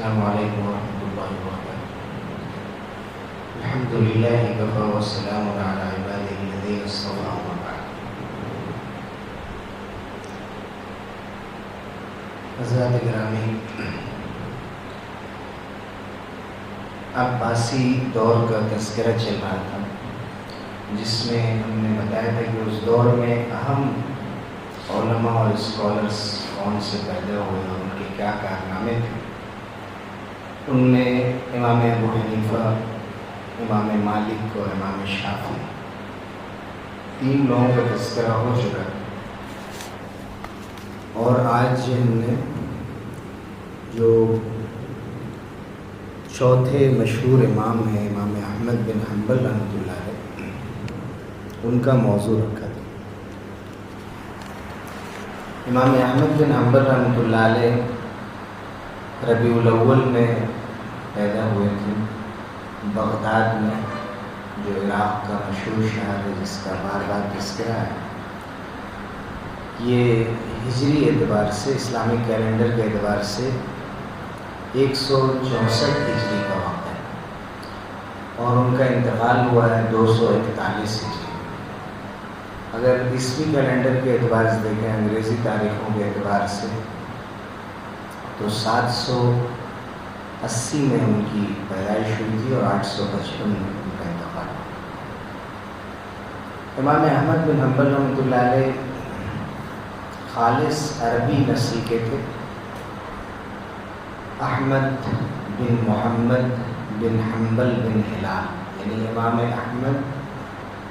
السلام علیکم ورحمۃ اللہ وبرکاتہ۔ الحمد للہ وکفی والسلام علی عبادہ الذین اصطفی اما بعد۔ حضرات گرامی، عباسی دور کا تذکرہ چل رہا تھا، جس میں ہم نے بتایا تھا کہ اس دور میں اہم علماء اور اسکالرس کون سے پیدا ہوئے اور ان کے کیا کارنامے تھے۔ ان میں امام ابو حنیفہ، امام مالک اور امام شافعی، تین لوگوں کا تذکرہ ہو چکا ہے۔ اور آج ہم نے جو چوتھے مشہور امام ہیں، امام احمد بن حنبل رحمۃ اللہ علیہ، ان کا موضوع رکھا تھا۔ امام احمد بن حنبل رحمۃ اللہ علیہ ربیع الاول میں پیدا ہوئے تھے، بغداد میں، جو عراق کا مشہور شہر ہے جس کا بار بار تذکرہ ہے۔ یہ ہجری اعتبار سے، اسلامک کیلنڈر کے اعتبار سے 164 ہجری کا وقت ہے، اور ان کا انتقال ہوا ہے 241 ہجری۔ اگر عیسوی کیلنڈر کے اعتبار سے دیکھیں، انگریزی تاریخوں کے اعتبار سے، تو 780 میں ان کی پیدائش ہوئی تھی اور 855 میں ان کا انتقال ہوا۔ امام احمد بن حنبل رحمۃ اللہ علیہ خالص عربی نسل کے تھے۔ احمد بن محمد بن حنبل بن ہلال، یعنی امام احمد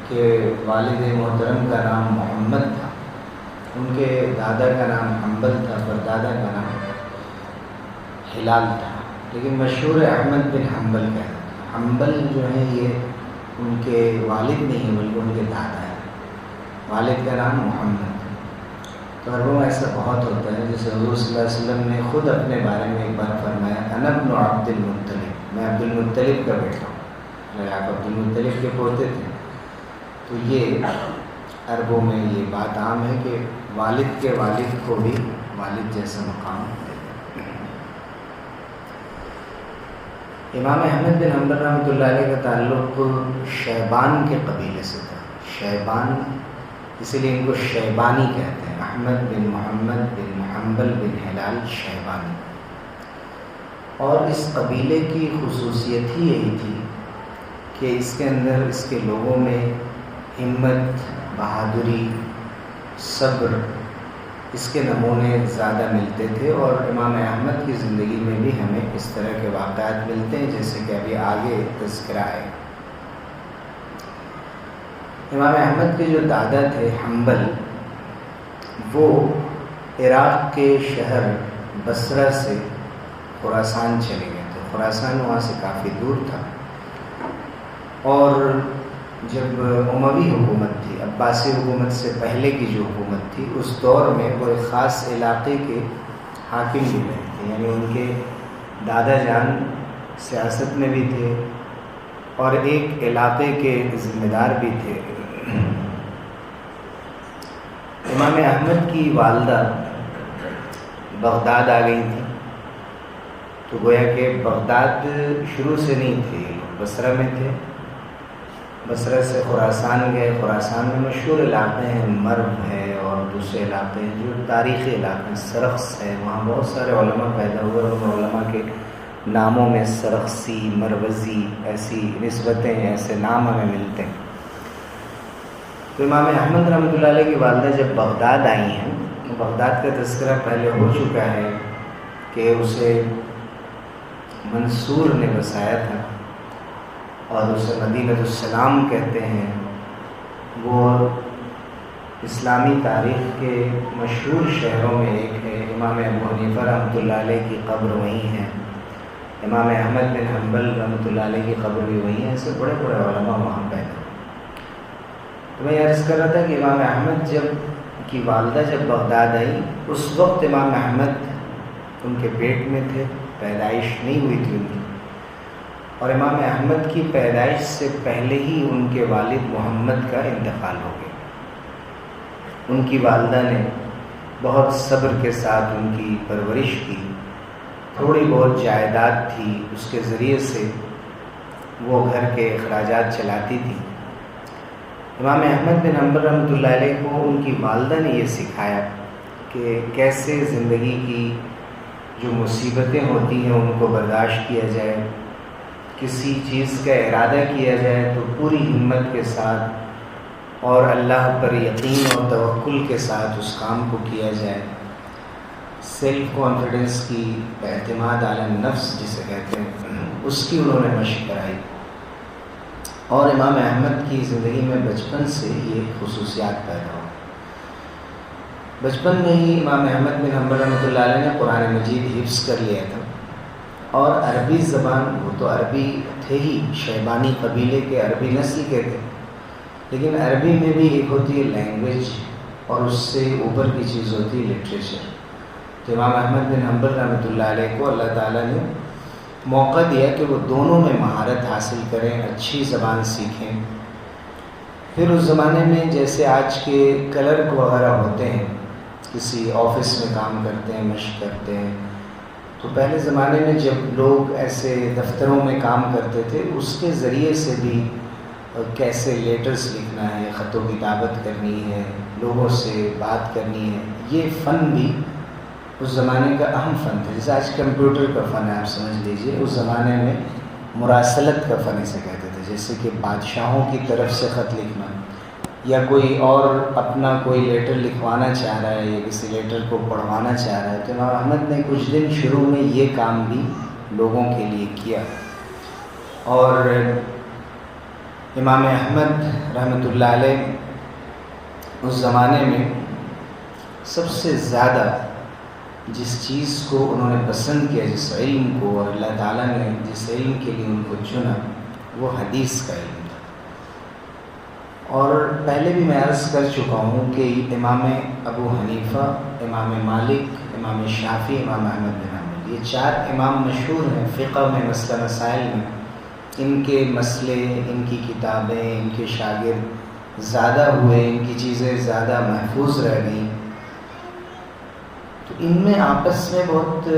کے والد محترم کا نام محمد تھا، ان کے دادا کا نام حنبل تھا، پردادا کا نام ہلال تھا، لیکن مشہور احمد بن حنبل کا ہے۔ حنبل جو ہے یہ ان کے والد نہیں ہیں بلکہ ان کے دادا ہیں، والد کا نام محمد ہے۔ تو عربوں میں ایسا بہت ہوتا ہے، جیسے حضور صلی اللہ علیہ وسلم نے خود اپنے بارے میں ایک بار فرمایا، انا ابن عبد المطلب، میں عبد المطلب کا بیٹا ہوں۔ اگر آپ عبد المطلب کے پوتے تھے، تو یہ عربوں میں یہ بات عام ہے کہ والد کے والد کو بھی والد جیسا مقام ہے۔ امام احمد بن حنبل رحمۃ اللہ علیہ کا تعلق شیبان کے قبیلے سے تھا۔ شیبان، اسی لیے ان کو شیبانی کہتے ہیں، احمد بن محمد بن حنبل بن ہلال شیبانی۔ اور اس قبیلے کی خصوصیت ہی یہی تھی کہ اس کے اندر، اس کے لوگوں میں ہمت، بہادری، صبر، اس کے نمونے زیادہ ملتے تھے۔ اور امام احمد کی زندگی میں بھی ہمیں اس طرح کے واقعات ملتے ہیں، جیسے کہ ابھی آگے تذکرہ ہے۔ امام احمد کے جو دادا تھے حنبل، وہ عراق کے شہر بصرہ سے خراسان چلے گئے تھے۔ خراسان وہاں سے کافی دور تھا، اور جب اموی حکومت تھی، عباسی حکومت سے پہلے کی جو حکومت تھی، اس دور میں وہ ایک خاص علاقے کے حاکم بھی رہے تھے، یعنی ان کے دادا جان سیاست میں بھی تھے اور ایک علاقے کے ذمہ دار بھی تھے۔ امام احمد کی والدہ بغداد آ گئی تھی، تو گویا کہ بغداد شروع سے نہیں تھے، بصرہ میں تھے۔ بصرہ سے خراسان گئے۔ خراسان میں مشہور علاقے ہیں، مرو ہے اور دوسرے علاقے ہیں جو تاریخی علاقے ہیں، سرخس ہے، وہاں بہت سارے علماء پیدا ہوئے، اور ان علماء کے ناموں میں سرخسی، مروزی، ایسی نسبتیں، ایسے نام ہمیں ملتے ہیں۔ تو امام احمد رحمۃ اللہ علیہ کی والدہ جب بغداد آئی ہیں، تو بغداد کا تذکرہ پہلے ہو چکا ہے کہ اسے منصور نے بسایا تھا، اور اسے مدینۃ السلام کہتے ہیں۔ وہ اسلامی تاریخ کے مشہور شہروں میں ایک ہے۔ امام ابو حنیفہ رحمۃ اللہ علیہ کی قبر وہیں ہے، امام احمد بن حنبل رحمۃ اللہ علیہ کی قبر بھی وہیں ہے، ایسے بڑے بڑے علماء وہاں پیدا۔ تو میں عرض کر رہا تھا کہ امام احمد کی والدہ جب بغداد آئی، اس وقت امام احمد ان کے پیٹ میں تھے، پیدائش نہیں ہوئی تھی ان کی، اور امام احمد کی پیدائش سے پہلے ہی ان کے والد محمد کا انتقال ہو گیا۔ ان کی والدہ نے بہت صبر کے ساتھ ان کی پرورش کی، تھوڑی بہت جائیداد تھی، اس کے ذریعے سے وہ گھر کے اخراجات چلاتی تھی۔ امام احمد بن حنبل رحمۃ اللہ علیہ کو ان کی والدہ نے یہ سکھایا کہ کیسے زندگی کی جو مصیبتیں ہوتی ہیں ان کو برداشت کیا جائے، کسی چیز کا ارادہ کیا جائے تو پوری ہمت کے ساتھ اور اللہ پر یقین اور توکل کے ساتھ اس کام کو کیا جائے۔ سیلف کانفیڈنس کی، اعتماد علی النفس جسے کہتے ہیں، اس کی انہوں نے مشق کرائی۔ اور امام احمد کی زندگی میں بچپن سے یہ خصوصیات پیدا ہو۔ بچپن میں ہی امام احمد بن حنبل رحمۃ اللہ علیہ نے قرآن مجید حفظ کر لیا تھا، اور عربی زبان، وہ تو عربی تھے ہی، شیبانی قبیلے کے، عربی نسل کے تھے، لیکن عربی میں بھی ایک ہوتی ہے لینگویج اور اس سے اوپر کی چیز ہوتی ہے لٹریچر۔ تو امام احمد بن حنبل رحمۃ اللہ علیہ کو اللہ تعالیٰ نے موقع دیا کہ وہ دونوں میں مہارت حاصل کریں، اچھی زبان سیکھیں۔ پھر اس زمانے میں جیسے آج کے کلرک وغیرہ ہوتے ہیں، کسی آفس میں کام کرتے ہیں، مشق کرتے ہیں، تو پہلے زمانے میں جب لوگ ایسے دفتروں میں کام کرتے تھے، اس کے ذریعے سے بھی کیسے لیٹرز لکھنا ہے، خط و کتابت کرنی ہے، لوگوں سے بات کرنی ہے، یہ فن بھی اس زمانے کا اہم فن تھا۔ جیسے آج کمپیوٹر کا فن ہے، آپ سمجھ لیجئے، اس زمانے میں مراسلت کا فن اسے کہتے تھے، جیسے کہ بادشاہوں کی طرف سے خط لکھنا، یا کوئی اور اپنا کوئی لیٹر لکھوانا چاہ رہا ہے یا کسی لیٹر کو پڑھوانا چاہ رہا ہے، تو امام احمد نے کچھ دن شروع میں یہ کام بھی لوگوں کے لیے کیا۔ اور امام احمد رحمۃ اللہ علیہ اس زمانے میں سب سے زیادہ جس چیز کو انہوں نے پسند کیا، جس علم کو، اور اللہ تعالیٰ نے جس علم کے لیے ان کو چنا، وہ حدیث کا علم تھا۔ اور پہلے بھی میں عرض کر چکا ہوں کہ امام ابو حنیفہ، امام مالک، امام شافعی، امام احمد بن حنبل، یہ چار امام مشہور ہیں فقہ میں، مسئلہ مسائل میں۔ ان کے مسئلے، ان کی کتابیں، ان کے شاگرد زیادہ ہوئے، ان کی چیزیں زیادہ محفوظ رہ گئیں، تو ان میں آپس میں بہت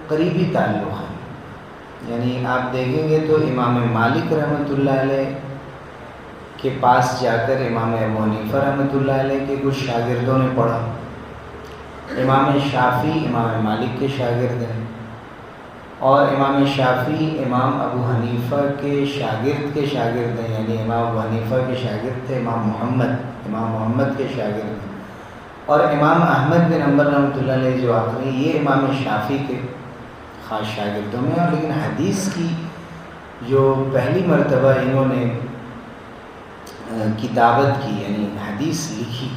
قریبی تعلق ہے۔ یعنی آپ دیکھیں گے تو امام مالک رحمۃ اللہ علیہ کے پاس جا کر امام ابو حنیفہ رحمۃ اللہ علیہ کے کچھ شاگردوں نے پڑھا، امام شافعی امام مالک کے شاگرد ہیں، اور امام شافعی امام ابو حنیفہ کے شاگرد ہیں، یعنی امام ابو حنیفہ کے شاگرد تھے امام محمد کے شاگرد ہیں۔ اور امام احمد بن حنبل رحمۃ اللہ علیہ جو آخری، یہ امام شافعی کے خاص شاگردوں میں، اور لیکن حدیث کی جو پہلی مرتبہ انہوں نے کتابت کی، یعنی حدیث لکھی،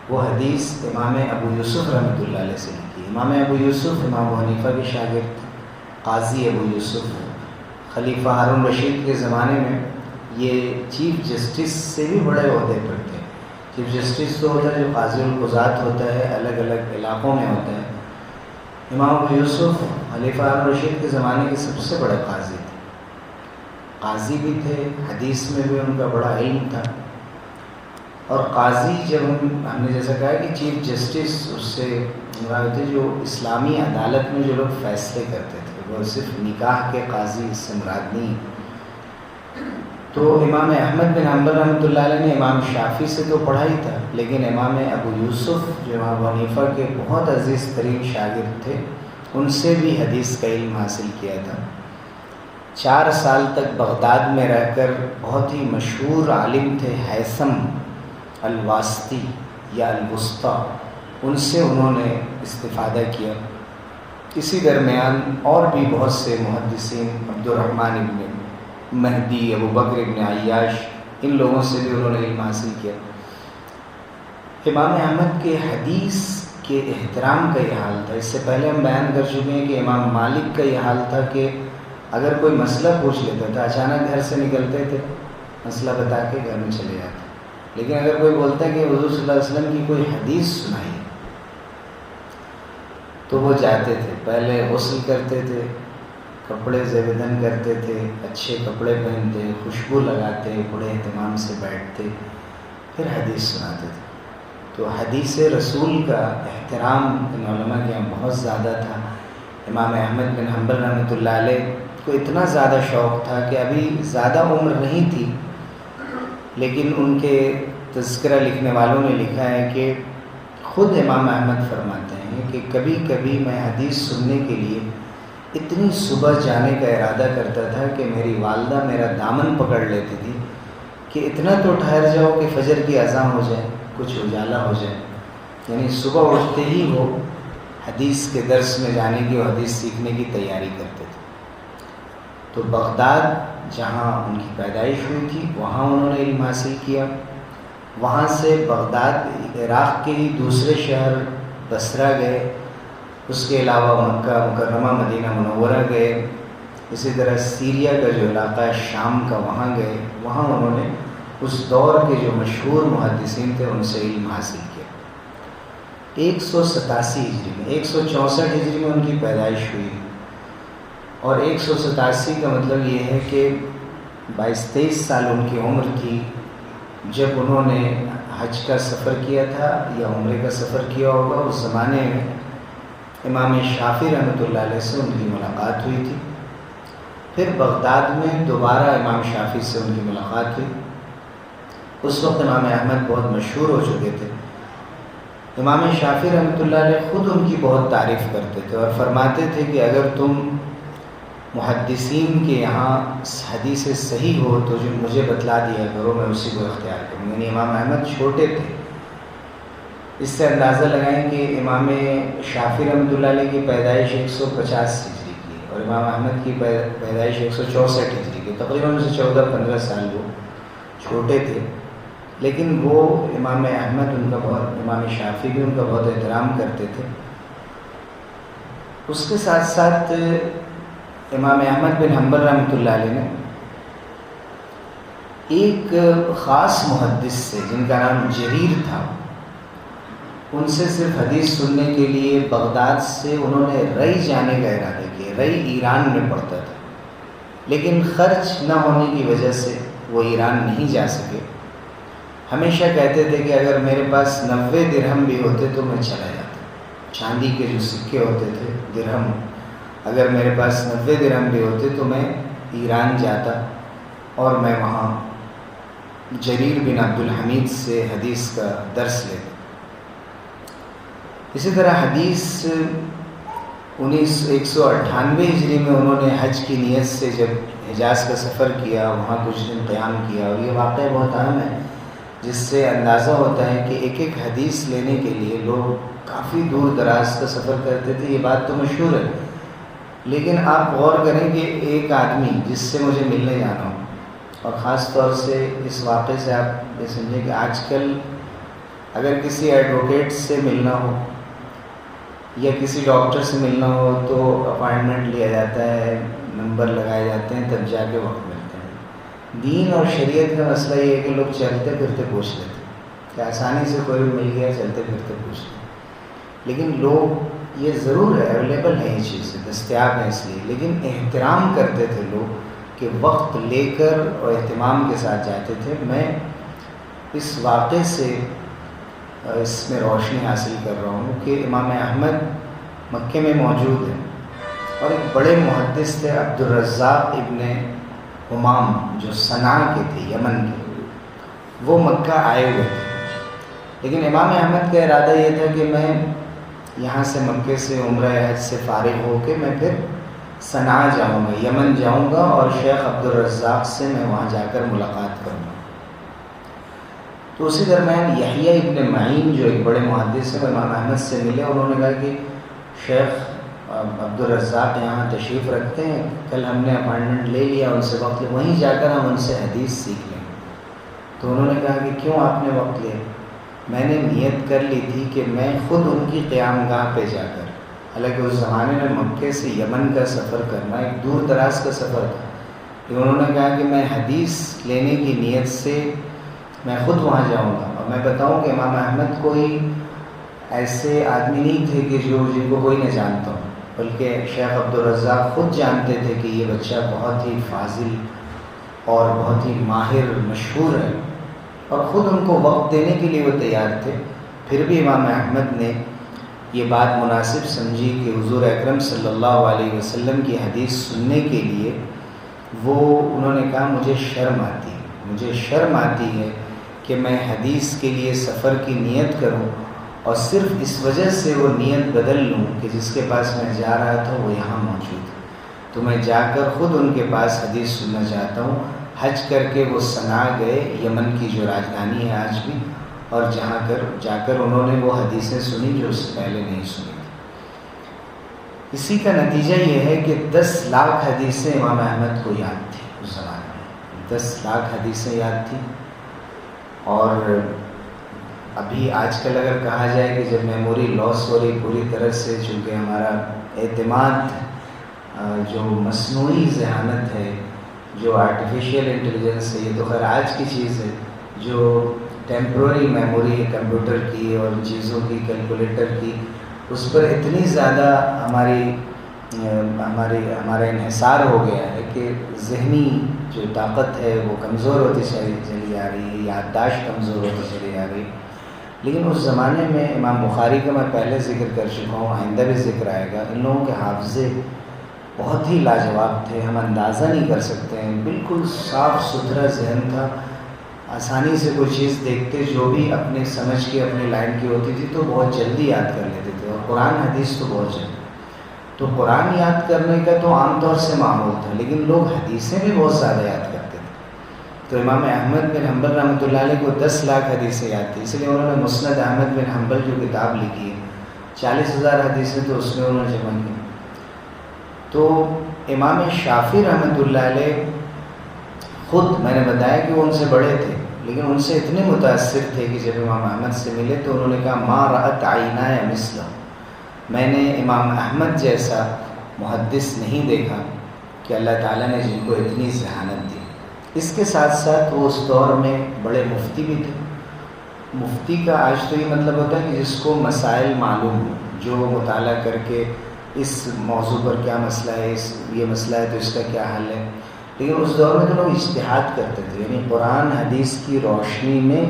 وہ حدیث امام ابو یوسف رحمۃ اللہ علیہ سے لکھی۔ امام ابو یوسف امام ابو حنیفہ کے شاگرد، قاضی ابو یوسف، خلیفہ ہارون رشید کے زمانے میں یہ چیف جسٹس سے بھی بڑے عہدے پر تھے۔ چیف جسٹس تو ہوتا ہے جو قاضی القضات ہوتا ہے، الگ الگ علاقوں میں ہوتا ہے۔ امام ابو یوسف خلیفہ ہارون رشید کے زمانے کے سب سے بڑے قاضی تھے، قاضی بھی تھے، حدیث میں بھی ان کا بڑا علم تھا۔ اور قاضی جب ہم نے جیسا کہا کہ چیف جسٹس، اس سے مراد تھے جو اسلامی عدالت میں جو لوگ فیصلے کرتے تھے، وہ صرف نکاح کے قاضی اس سے مراد نہیں۔ تو امام احمد بن حنبل رحمۃ اللہ علیہ نے امام شافعی سے تو پڑھا ہی تھا، لیکن امام ابو یوسف جو امام ابو حنیفہ کے بہت عزیز ترین شاگرد تھے، ان سے بھی حدیث کا علم حاصل کیا تھا۔ 4 سال تک بغداد میں رہ کر بہت ہی مشہور عالم تھے ہیثم الواسطی یا الوسطی، ان سے انہوں نے استفادہ کیا۔ اسی درمیان اور بھی بہت سے محدثین، عبد الرحمن ابن مہدی، ابو بکر ابن عیاش، ان لوگوں سے بھی انہوں نے علم حاصل کیا۔ امام احمد کے حدیث کے احترام کا یہ حال تھا۔ اس سے پہلے ہم بیان کر چکے ہیں کہ امام مالک کا یہ حال تھا کہ اگر کوئی مسئلہ پوچھ لیتا تھا، اچانک گھر سے نکلتے تھے، مسئلہ بتا کے گھر میں چلے جاتے، لیکن اگر کوئی بولتا ہے کہ حضور صلی اللہ علیہ وسلم کی کوئی حدیث سنائی تو وہ جاتے تھے، پہلے غسل کرتے تھے، کپڑے زیبدن کرتے تھے، اچھے کپڑے پہنتے، خوشبو لگاتے، بڑے اہتمام سے بیٹھتے، پھر حدیث سناتے تھے۔ تو حدیث رسول کا احترام ان علماء کے یہاں بہت زیادہ تھا۔ امام احمد بن حنبل رحمۃ اللہ علیہ کو اتنا زیادہ شوق تھا کہ ابھی زیادہ عمر نہیں تھی، لیکن ان کے تذکرہ لکھنے والوں نے لکھا ہے کہ خود امام احمد فرماتے ہیں کہ کبھی کبھی میں حدیث سننے کے لیے اتنی صبح جانے کا ارادہ کرتا تھا کہ میری والدہ میرا دامن پکڑ لیتی تھی کہ اتنا تو ٹھہر جاؤ کہ فجر کی اذان ہو جائے، کچھ اجالا ہو جائے. یعنی صبح اٹھتے ہی وہ حدیث کے درس میں جانے کی اور حدیث سیکھنے کی تیاری کرتے تھے. تو بغداد جہاں ان کی پیدائش ہوئی تھی وہاں انہوں نے علم حاصل کیا. وہاں سے بغداد عراق کے ہی دوسرے شہر بصرہ گئے، اس کے علاوہ مکہ مکرمہ مدینہ منورہ گئے، اسی طرح سیریا کا جو علاقہ ہے شام کا وہاں گئے. وہاں انہوں نے اس دور کے جو مشہور محدثین تھے ان سے علم حاصل کیا. 187 ہجری میں 164 ہجری میں ان کی پیدائش ہوئی، اور 187 کا مطلب یہ ہے کہ 22-23 سال ان کی عمر تھی جب انہوں نے حج کا سفر کیا تھا یا عمرے کا سفر کیا ہوگا. اس زمانے میں امام شافعی رحمۃ اللہ علیہ سے ان کی ملاقات ہوئی تھی. پھر بغداد میں دوبارہ امام شافعی سے ان کی ملاقات ہوئی. اس وقت امام احمد بہت مشہور ہو چکے تھے. امام شافعی رحمۃ اللہ علیہ خود ان کی بہت تعریف کرتے تھے اور فرماتے تھے کہ اگر تم محدثین کے یہاں حدیث صحیح ہو تو جو مجھے بتلا دیا کرو، میں اسی کو اختیار کروں. یعنی امام احمد چھوٹے تھے. اس سے اندازہ لگائیں کہ امام شافعی رحمۃ اللہ علیہ کی پیدائش 150 ہجری کی اور امام احمد کی پیدائش 164 ہجری کی. تقریباً سے 14-15 سال وہ چھوٹے تھے. لیکن وہ امام احمد ان کا بہت، امام شافعی بھی ان کا بہت احترام کرتے تھے. اس کے ساتھ ساتھ امام احمد بن حنبل رحمۃ اللہ علیہ نے ایک خاص محدث سے جن کا نام جریر تھا، ان سے صرف حدیث سننے کے لیے بغداد سے انہوں نے رئی جانے کا ارادہ کیا. رئی ایران میں پڑتا تھا، لیکن خرچ نہ ہونے کی وجہ سے وہ ایران نہیں جا سکے. ہمیشہ کہتے تھے کہ اگر میرے پاس 90 درہم بھی ہوتے تو میں چلا جاتا. چاندی کے جو سکے ہوتے تھے درہم، اگر میرے پاس 90 درہم بھی ہوتے تو میں ایران جاتا اور میں وہاں جریر بن عبد الحمید سے حدیث کا درس لیتا. اسی طرح حدیث 198 ہجری میں انہوں نے حج کی نیت سے جب حجاز کا سفر کیا، وہاں کچھ دن قیام کیا. اور یہ واقعہ بہت اہم ہے جس سے اندازہ ہوتا ہے کہ ایک ایک حدیث لینے کے لیے لوگ کافی دور دراز کا سفر کرتے تھے. یہ بات تو مشہور ہے، لیکن آپ غور کریں کہ ایک آدمی جس سے مجھے ملنے جانا ہو، اور خاص طور سے اس واقعے سے آپ یہ سمجھیں کہ آج کل اگر کسی ایڈوکیٹ سے ملنا ہو یا کسی ڈاکٹر سے ملنا ہو تو اپائنٹمنٹ لیا جاتا ہے، نمبر لگائے جاتے ہیں، تب جا کے وقت ملتے ہیں. دین اور شریعت کا مسئلہ یہ ہے کہ لوگ چلتے پھرتے پوچھ لیتے ہیں کہ آسانی سے کوئی مل گیا چلتے پھرتے پوچھ لیں. لیکن لوگ یہ ضرور ہے، اویلیبل ہے یہ چیزیں، دستیاب ہیں اس لیے، لیکن احترام کرتے تھے لوگ کہ وقت لے کر اور اہتمام کے ساتھ جاتے تھے. میں اس واقعے سے اس میں روشنی حاصل کر رہا ہوں کہ امام احمد مکے میں موجود ہیں اور ایک بڑے محدث تھے عبد الرزاق ابن حمام جو صنعاء کے تھے، یمن کے، وہ مکہ آئے ہوئے تھے. لیکن امام احمد کا ارادہ یہ تھا کہ میں یہاں سے مکے سے عمرہ حج سے فارغ ہو کے میں پھر صنعاء جاؤں گا، یمن جاؤں گا اور شیخ عبد الرزاق سے میں وہاں جا کر ملاقات کروں گا. تو اسی درمیان یحییٰ ابن معین جو ایک بڑے محدث ہیں امام احمد سے ملے. انہوں نے کہا کہ شیخ عبد الرزاق یہاں تشریف رکھتے ہیں، کل ہم نے اپائنٹمنٹ لے لیا ان سے وقت لے، وہیں جا کر ہم ان سے حدیث سیکھ لیں. تو انہوں نے کہا کہ کیوں آپ نے وقت لیا؟ میں نے نیت کر لی تھی کہ میں خود ان کی قیام گاہ پہ جا کر، حالانکہ اس زمانے میں مکے سے یمن کا سفر کرنا ایک دور دراز کا سفر تھا، لیکن انہوں نے کہا کہ میں حدیث لینے کی نیت سے میں خود وہاں جاؤں گا. اور میں بتاؤں کہ امام احمد کوئی ایسے آدمی نہیں تھے کہ جن کو کوئی نہ جانتا ہو، بلکہ شیخ عبد الرزاق خود جانتے تھے کہ یہ بچہ بہت ہی فاضل اور بہت ہی ماہر مشہور ہے، اور خود ان کو وقت دینے کے لیے وہ تیار تھے. پھر بھی امام احمد نے یہ بات مناسب سمجھی کہ حضور اکرم صلی اللہ علیہ وسلم کی حدیث سننے کے لیے انہوں نے کہا مجھے شرم آتی ہے کہ میں حدیث کے لیے سفر کی نیت کروں اور صرف اس وجہ سے وہ نیت بدل لوں کہ جس کے پاس میں جا رہا تھا وہ یہاں موجود ہے، تو میں جا کر خود ان کے پاس حدیث سننا چاہتا ہوں۔ حج کر کے وہ صنعا گئے، یمن کی جو راجدھانی ہے آج بھی، اور جا کر انہوں نے وہ حدیثیں سنی جو اس سے پہلے نہیں سنی تھی۔ اسی کا نتیجہ یہ ہے کہ 10 لاکھ حدیثیں امام احمد کو یاد تھی اس زمانے میں، 10 لاکھ حدیثیں یاد تھیں۔ اور ابھی آج کل اگر کہا جائے کہ جب میموری لاس ہو رہی پوری طرح سے، چونکہ ہمارا اعتماد جو مصنوعی ذہانت ہے، جو آرٹیفیشیل انٹیلیجنس ہے، یہ تو خیر آج کی چیز ہے، جو ٹیمپرری میموری ہے کمپیوٹر کی اور چیزوں کی، کیلکولیٹر کی، اس پر اتنی زیادہ ہمارا انحصار ہو گیا ہے کہ ذہنی جو طاقت ہے وہ کمزور ہوتی چلی آ رہی ہے، یادداشت کمزور ہوتی چلی آ رہی ہے۔ لیکن اس زمانے میں امام بخاری کا میں پہلے ذکر کر چکا ہوں، آئندہ بھی ذکر آئے گا، ان لوگوں کے حافظے بہت ہی لاجواب تھے، ہم اندازہ نہیں کر سکتے ہیں، بالکل صاف ستھرا ذہن تھا، آسانی سے کوئی چیز دیکھتے جو بھی اپنے سمجھ کے اپنے لائن کی ہوتی تھی تو بہت جلدی یاد کر لیتے تھے، اور قرآن حدیث تو بہت جلدی۔ تو قرآن یاد کرنے کا تو عام طور سے معمول تھا، لیکن لوگ حدیثیں بھی بہت زیادہ یاد کرتے تھے۔ تو امام احمد بن حنبل رحمۃ اللہ علیہ کو 10 لاکھ حدیثیں یاد تھیں، اس لیے انہوں نے مسند احمد بن حنبل جو کتاب لکھی ہے، 40,000 حدیثیں تو اس میں انہوں نے جمع کی۔ تو امام شافعی رحمۃ اللہ علیہ خود، میں نے بتایا کہ وہ ان سے بڑے تھے، لیکن ان سے اتنے متاثر تھے کہ جب امام احمد سے ملے تو انہوں نے کہا ما رأت عینایا مثلہ، میں نے امام احمد جیسا محدث نہیں دیکھا کہ اللہ تعالیٰ نے جن کو اتنی ذہانت دی۔ اس کے ساتھ ساتھ وہ اس دور میں بڑے مفتی بھی تھے۔ مفتی کا آج تو یہ مطلب ہوتا ہے کہ جس کو مسائل معلوم ہو، جو مطالعہ کر کے اس موضوع پر کیا مسئلہ ہے، یہ مسئلہ ہے تو اس کا کیا حل ہے۔ لیکن اس دور میں تو لوگ اجتہاد کرتے تھے، یعنی قرآن حدیث کی روشنی میں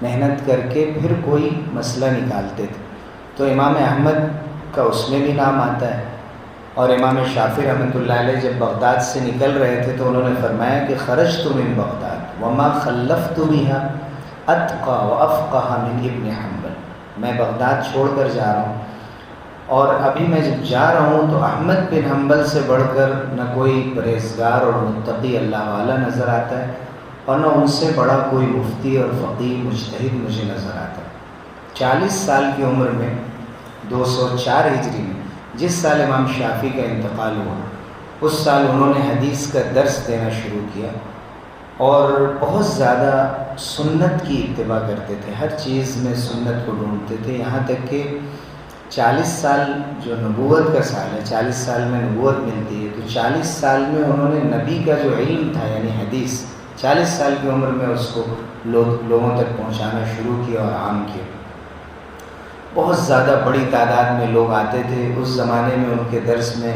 محنت کر کے پھر کوئی مسئلہ نکالتے تھے۔ تو امام احمد کا اس میں بھی نام آتا ہے۔ اور امام شافعی رحمۃ اللہ علیہ جب بغداد سے نکل رہے تھے تو انہوں نے فرمایا کہ خرجت من بغداد وما خلفت بها اتقى وافقه من ابن حنبل، میں بغداد چھوڑ کر جا رہا ہوں اور ابھی میں جب جا رہا ہوں تو احمد بن حنبل سے بڑھ کر نہ کوئی پرہیزگار اور متقی اللہ والا نظر آتا ہے، اور نہ ان سے بڑا کوئی مفتی اور فقیہ مجتہد مجھے نظر آتا ہے۔ 40 سال کی عمر میں 204 ہجری میں جس سال امام شافعی کا انتقال ہوا، اس سال انہوں نے حدیث کا درس دینا شروع کیا اور بہت زیادہ سنت کی اتباع کرتے تھے، ہر چیز میں سنت کو ڈھونڈتے تھے، یہاں تک کہ 40 سال جو نبوت کا سال ہے، 40 سال میں نبوت ملتی ہے، تو 40 سال میں انہوں نے نبی کا جو علم تھا یعنی حدیث، 40 سال کی عمر میں اس کو لوگوں تک پہنچانا شروع کیا اور عام کیا۔ بہت زیادہ بڑی تعداد میں لوگ آتے تھے، اس زمانے میں ان کے درس میں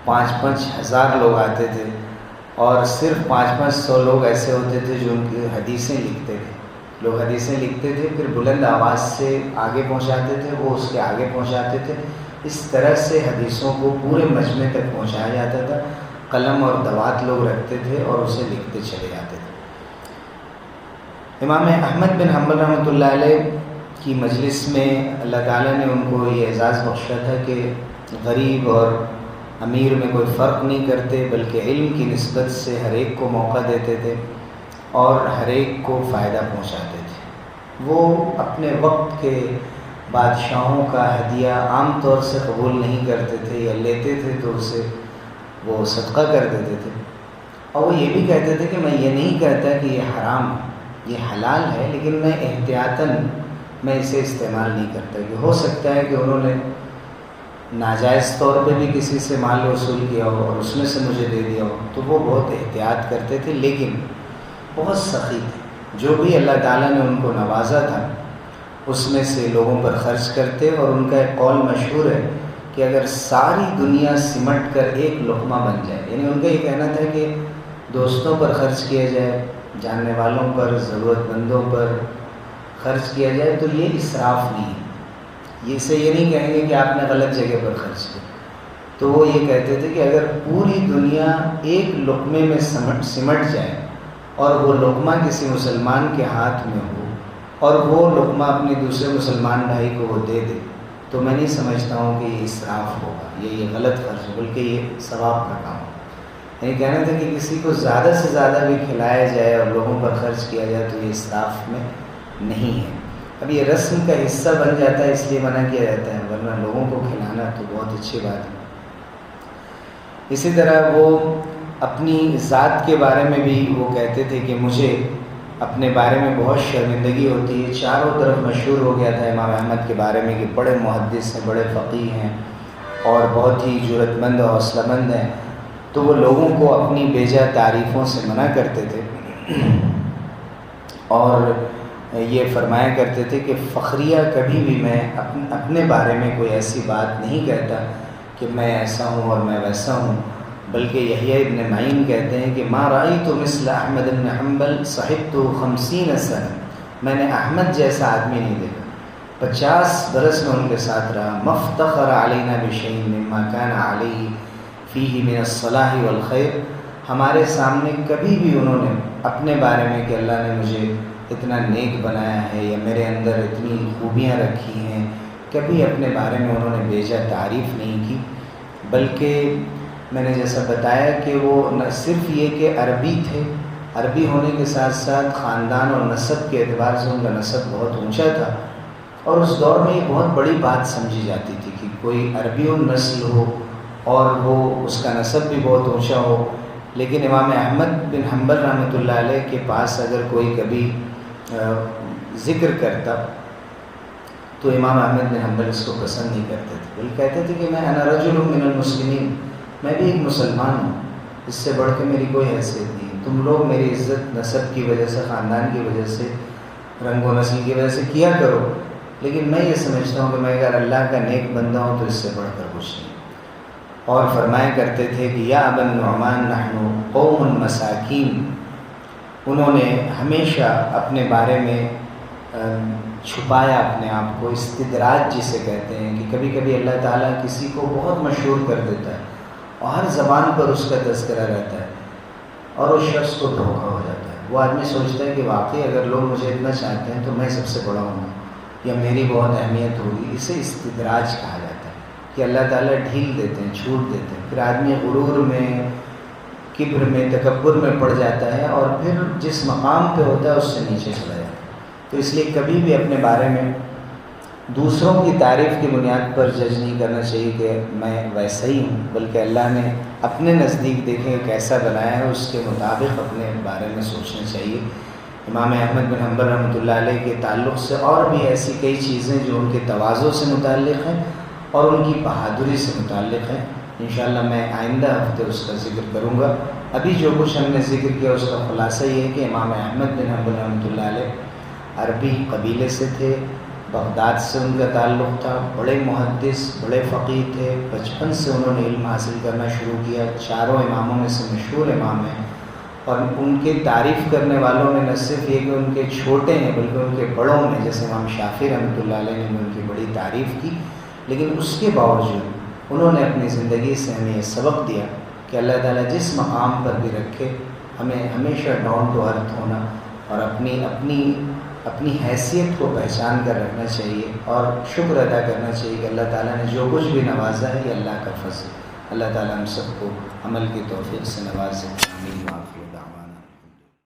5-5 ہزار لوگ آتے تھے، اور صرف 500 لوگ ایسے ہوتے تھے جو ان کی حدیثیں لکھتے تھے۔ لوگ حدیثیں لکھتے تھے، پھر بلند آواز سے آگے پہنچاتے تھے، وہ اس کے آگے پہنچاتے تھے، اس طرح سے حدیثوں کو پورے مجمع تک پہنچایا جاتا تھا۔ قلم اور دوات لوگ رکھتے تھے اور اسے لکھتے چلے جاتے تھے۔ امام احمد بن حنبل رحمۃ اللہ علیہ کی مجلس میں اللہ تعالیٰ نے ان کو یہ اعزاز بخشا تھا کہ غریب اور امیر میں کوئی فرق نہیں کرتے، بلکہ علم کی نسبت سے ہر ایک کو موقع دیتے تھے اور ہر ایک کو فائدہ پہنچاتے تھے۔ وہ اپنے وقت کے بادشاہوں کا ہدیہ عام طور سے قبول نہیں کرتے تھے، یا لیتے تھے تو اسے وہ صدقہ کر دیتے تھے، اور وہ یہ بھی کہتے تھے کہ میں یہ نہیں کہتا کہ یہ حرام ہے، یہ حلال ہے، لیکن میں احتیاطاً میں اسے استعمال نہیں کرتا، کہ ہو سکتا ہے کہ انہوں نے ناجائز طور پہ بھی کسی سے مال وصول کیا ہو اور اس میں سے مجھے دے دیا ہو، تو وہ بہت احتیاط کرتے تھے، لیکن بہت سخی تھے۔ جو بھی اللہ تعالیٰ نے ان کو نوازا تھا اس میں سے لوگوں پر خرچ کرتے، اور ان کا ایک قول مشہور ہے کہ اگر ساری دنیا سمٹ کر ایک لقمہ بن جائے، یعنی ان کا یہ کہنا تھا کہ دوستوں پر خرچ کیا جائے، جاننے والوں پر، ضرورت مندوں پر خرچ کیا جائے تو یہ اسراف نہیں ہے، اسے یہ نہیں کہیں گے کہ آپ نے غلط جگہ پر خرچ کیا. تو وہ یہ کہتے تھے کہ اگر پوری دنیا ایک لقمے میں سمٹ جائے اور وہ لقمہ کسی مسلمان کے ہاتھ میں ہو اور وہ لقمہ اپنے دوسرے مسلمان بھائی کو وہ دے دے تو میں نہیں سمجھتا ہوں کہ یہ اسراف ہوگا, یہ غلط خرچ, بلکہ یہ ثواب کا کام ہوگا. یعنی کہنا تھا کہ کسی کو زیادہ سے زیادہ بھی کھلایا جائے اور لوگوں پر خرچ کیا جائے تو یہ اسراف میں نہیں ہے. اب یہ رسم کا حصہ بن جاتا ہے اس لیے منع کیا جاتا ہے, ورنہ لوگوں کو کھلانا تو بہت اچھی بات ہے. اسی طرح وہ اپنی ذات کے بارے میں بھی وہ کہتے تھے کہ مجھے اپنے بارے میں بہت شرمندگی ہوتی ہے. چاروں طرف مشہور ہو گیا تھا امام احمد کے بارے میں کہ بڑے محدث ہیں, بڑے فقیہ ہیں اور بہت ہی جرأت مند اور حوصلہ مند ہیں. تو وہ لوگوں کو اپنی بیجا تعریفوں سے منع کرتے تھے اور یہ فرمایا کرتے تھے کہ فخریہ کبھی بھی میں اپنے بارے میں کوئی ایسی بات نہیں کہتا کہ میں ایسا ہوں اور میں ویسا ہوں, بلکہ یحییٰ ابن معین کہتے ہیں کہ ما رأیت مثل احمد بن حنبل صحبت 50 سنہ, میں نے احمد جیسا آدمی نہیں دیکھا, 50 برس میں ان کے ساتھ رہا. مفتخر علینا بشیء مما کان علیہ فیہ من الصلاح والخیر, ہمارے سامنے کبھی بھی انہوں نے اپنے بارے میں کہ اللہ نے مجھے اتنا نیک بنایا ہے یا میرے اندر اتنی خوبیاں رکھی ہیں, کبھی اپنے بارے میں انہوں نے بیجا تعریف نہیں کی. بلکہ میں نے جیسا بتایا کہ وہ نہ صرف یہ کہ عربی تھے, عربی ہونے کے ساتھ ساتھ خاندان اور نسب کے اعتبار سے ان کا نسب بہت اونچا تھا اور اس دور میں یہ بہت بڑی بات سمجھی جاتی تھی کہ کوئی عربی النسل ہو اور وہ اس کا نسب بھی بہت اونچا ہو. لیکن امام احمد بن حنبل رحمۃ اللہ علیہ کے پاس اگر کوئی کبھی ذکر کرتا تو امام احمد بن حنبل اس کو پسند نہیں کرتے تھے, بلکہ کہتے تھے کہ میں انا رجل من المسلمین, میں بھی ایک مسلمان ہوں, اس سے بڑھ کے میری کوئی حیثیت نہیں. تم لوگ میری عزت نسب کی وجہ سے, خاندان کی وجہ سے, رنگ و نسل کی وجہ سے کیا کرو, لیکن میں یہ سمجھتا ہوں کہ میں اگر اللہ کا نیک بندہ ہوں تو اس سے بڑھ کر کچھ نہیں. اور فرمایا کرتے تھے کہ یا ابا النعمان نحن قوم مساکین, انہوں نے ہمیشہ اپنے بارے میں چھپایا اپنے آپ کو, استدراج جسے کہتے ہیں کہ کبھی کبھی اللہ تعالیٰ کسی کو بہت مشہور کر دیتا ہے اور ہر زبان پر اس کا تذکرہ رہتا ہے اور اس شخص کو دھوکہ ہو جاتا ہے. وہ آدمی سوچتا ہے کہ واقعی اگر لوگ مجھے اتنا چاہتے ہیں تو میں سب سے بڑا ہوں یا میری بہت اہمیت ہوگی. اسے استدراج کہا جاتا ہے کہ اللہ تعالیٰ ڈھیل دیتے ہیں, چھوٹ دیتے ہیں, پھر آدمی غرور میں, کبر میں, تکبر میں پڑ جاتا ہے اور پھر جس مقام پہ ہوتا ہے اس سے نیچے چلا جاتا ہے. تو اس لیے کبھی بھی اپنے بارے میں دوسروں کی تعریف کی بنیاد پر جج نہیں کرنا چاہیے کہ میں ویسا ہی ہوں, بلکہ اللہ نے اپنے نزدیک دیکھیں کیسا بنایا ہے اس کے مطابق اپنے بارے میں سوچنا چاہیے. امام احمد بن حنبل رحمۃ اللہ علیہ کے تعلق سے اور بھی ایسی کئی چیزیں جو ان کے تواضع سے متعلق ہیں اور ان کی بہادری سے متعلق ہیں. انشاءاللہ میں آئندہ ہفتے اس کا ذکر کروں گا. ابھی جو کچھ ہم نے ذکر کیا اس کا خلاصہ یہ ہے کہ امام احمد بن حنبل رحمۃ اللہ علیہ عربی قبیلے سے تھے, بغداد سے ان کا تعلق تھا, بڑے محدث, بڑے فقیہ تھے. 55 سے انہوں نے علم حاصل کرنا شروع کیا, چاروں اماموں میں سے مشہور امام ہیں اور ان کے تعریف کرنے والوں میں نہ صرف یہ کہ ان کے چھوٹے ہیں بلکہ ان کے بڑوں نے, جیسے امام شافعی رحمۃ اللہ علیہ نے بھی ان کی بڑی تعریف کی. لیکن اس کے باوجود انہوں نے اپنی زندگی سے ہمیں یہ سبق دیا کہ اللہ تعالیٰ جس مقام پر بھی رکھے ہمیں ہمیشہ ڈاؤن ٹو ارتھ ہونا اور اپنی حیثیت کو پہچان کر رکھنا چاہیے اور شکر ادا کرنا چاہیے کہ اللہ تعالیٰ نے جو کچھ بھی نوازا ہے یہ اللہ کا فضل. اللہ تعالیٰ ہم سب کو عمل کی توفیق سے نوازے.